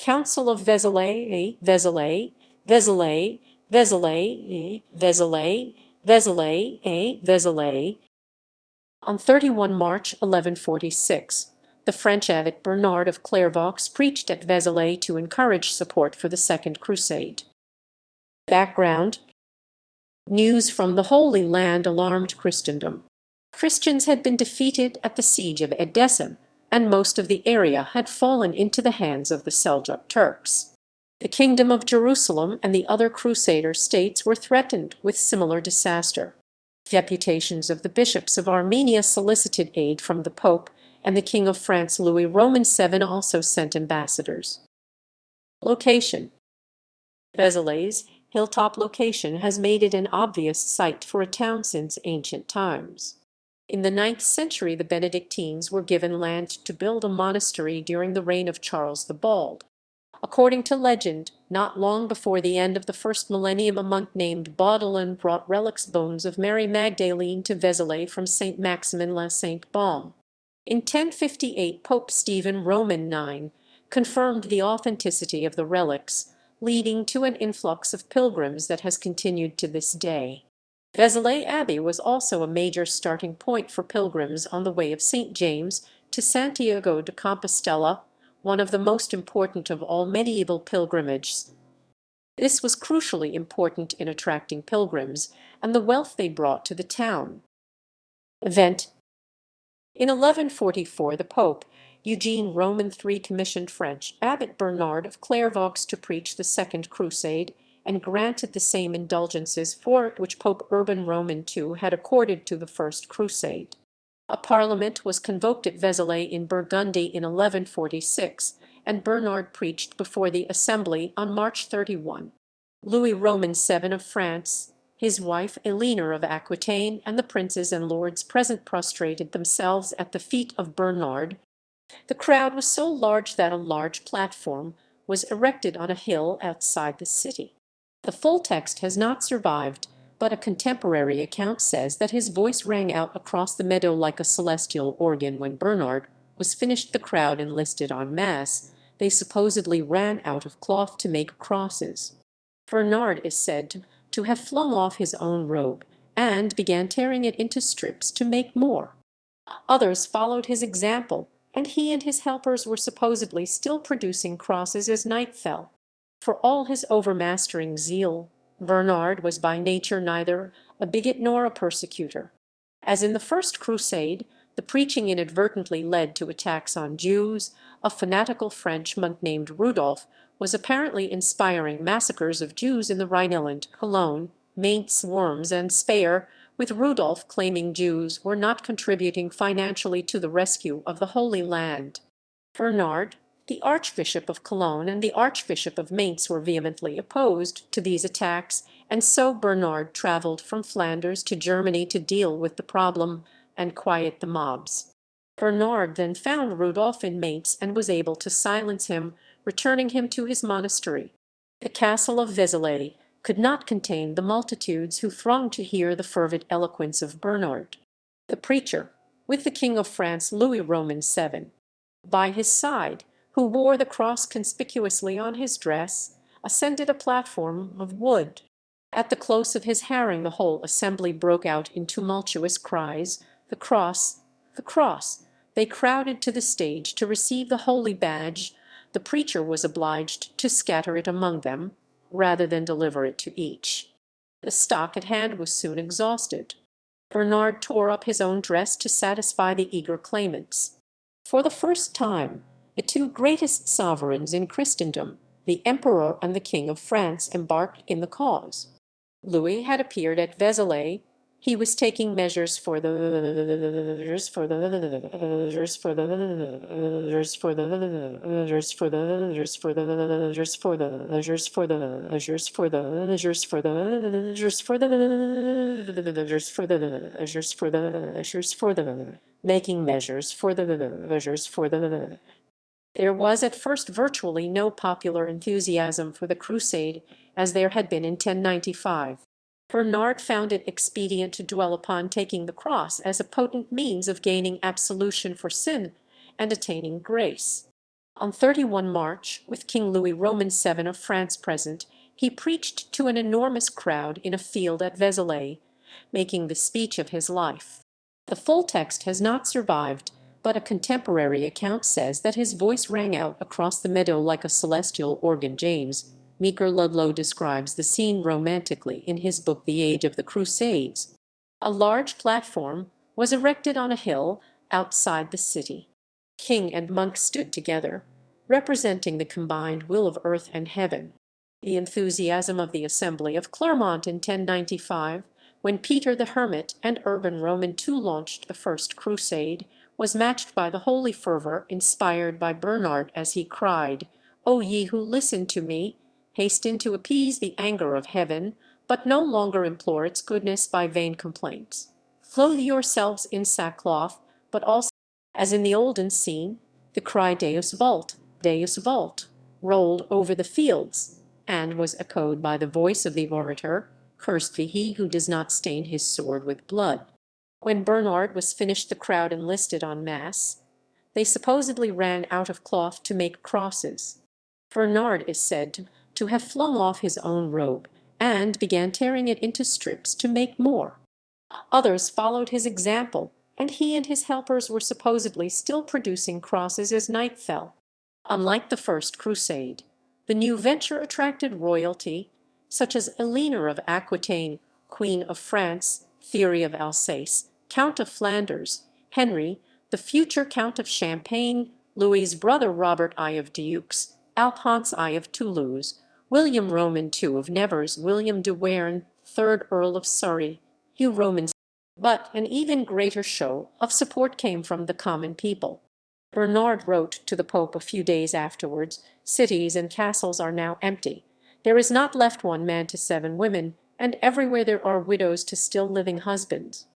Council of Vézelay, Vézelay, Vézelay, Vézelay, Vézelay, Vézelay, Vézelay. On 31 March 1146, the French abbot Bernard of Clairvaux preached at Vézelay to encourage support for the Second Crusade. Background: news from the Holy Land alarmed Christendom. Christians had been defeated at the siege of Edessa, and most of the area had fallen into the hands of the Seljuk Turks. The Kingdom of Jerusalem and the other Crusader states were threatened with similar disaster. Deputations of the bishops of Armenia solicited aid from the Pope, and the King of France Louis Roman VII also sent ambassadors. Location: Vézelay's hilltop location has made it an obvious site for a town since ancient times. In the 9th century the Benedictines were given land to build a monastery during the reign of Charles the Bald. According to legend, not long before the end of the first millennium a monk named Baudouin brought relics bones of Mary Magdalene to Vézelay from St. Maximin la Sainte Baume. In 1058 Pope Stephen Roman IX confirmed the authenticity of the relics, leading to an influx of pilgrims that has continued to this day. Vézelay Abbey was also a major starting point for pilgrims on the way of St. James to Santiago de Compostela, one of the most important of all medieval pilgrimages. This was crucially important in attracting pilgrims and the wealth they brought to the town. Event: in 1144 the Pope, Eugene Roman III, commissioned French Abbot Bernard of Clairvaux to preach the Second Crusade, and granted the same indulgences for it which Pope Urban Roman II had accorded to the First Crusade. A parliament was convoked at Vézelay in Burgundy in 1146, and Bernard preached before the assembly on March 31. Louis Roman VII of France, his wife Eleanor of Aquitaine, and the princes and lords present prostrated themselves at the feet of Bernard. The crowd was so large that a large platform was erected on a hill outside the city. The full text has not survived, but a contemporary account says that his voice rang out across the meadow like a celestial organ. When Bernard was finished, the crowd enlisted en masse. They supposedly ran out of cloth to make crosses. Bernard is said to have flung off his own robe, and began tearing it into strips to make more. Others followed his example, and he and his helpers were supposedly still producing crosses as night fell. For all his overmastering zeal, Bernard was by nature neither a bigot nor a persecutor. As in the First Crusade, the preaching inadvertently led to attacks on Jews. A fanatical French monk named Rudolph was apparently inspiring massacres of Jews in the Rhineland, Cologne, Mainz, Worms, and Speyer, with Rudolph claiming Jews were not contributing financially to the rescue of the Holy Land. Bernard, the Archbishop of Cologne, and the Archbishop of Mainz were vehemently opposed to these attacks, and so Bernard travelled from Flanders to Germany to deal with the problem and quiet the mobs. Bernard then found Rudolph in Mainz and was able to silence him, returning him to his monastery. The castle of Vézelay could not contain the multitudes who thronged to hear the fervid eloquence of Bernard. The preacher, with the King of France Louis Roman VII by his side, who wore the cross conspicuously on his dress, ascended a platform of wood. At the close of his harangue the whole assembly broke out in tumultuous cries, "The cross! The cross!" They crowded to the stage to receive the holy badge. The preacher was obliged to scatter it among them, rather than deliver it to each. The stock at hand was soon exhausted. Bernard tore up his own dress to satisfy the eager claimants. For the first time, the two greatest sovereigns in Christendom, the Emperor and the King of France, embarked in the cause. Louis had appeared at Vézelay. He was taking measures for the making measures for the. There was at first virtually no popular enthusiasm for the crusade, as there had been in 1095. Bernard found it expedient to dwell upon taking the cross as a potent means of gaining absolution for sin and attaining grace. On 31 March, with King Louis Roman VII of France present, he preached to an enormous crowd in a field at Vézelay, making the speech of his life. The full text has not survived, but a contemporary account says that his voice rang out across the meadow like a celestial organ. James Meeker Ludlow describes the scene romantically in his book The Age of the Crusades. A large platform was erected on a hill outside the city. King and monk stood together, representing the combined will of earth and heaven. The enthusiasm of the Assembly of Clermont in 1095, when Peter the Hermit and Urban Roman II launched the First Crusade, was matched by the holy fervour inspired by Bernard as he cried, "O ye who listen to me, hasten to appease the anger of heaven, but no longer implore its goodness by vain complaints. Clothe yourselves in sackcloth, but also, as in the olden scene, the cry Deus vult, rolled over the fields, and was echoed by the voice of the orator, Cursed be he who does not stain his sword with blood." When Bernard was finished, the crowd enlisted en masse. They supposedly ran out of cloth to make crosses. Bernard is said to have flung off his own robe, and began tearing it into strips to make more. Others followed his example, and he and his helpers were supposedly still producing crosses as night fell. Unlike the First Crusade, the new venture attracted royalty, such as Eleanor of Aquitaine, Queen of France, Thierry of Alsace, Count of Flanders, Henry, the future Count of Champagne, Louis's brother Robert I of Dux, Alphonse I of Toulouse, William Roman II of Nevers, William de Warenne, 3rd Earl of Surrey, Hugh Roman. But an even greater show of support came from the common people. Bernard wrote to the Pope a few days afterwards, "Cities and castles are now empty. There is not left one man to 7 women, and everywhere there are widows to still living husbands.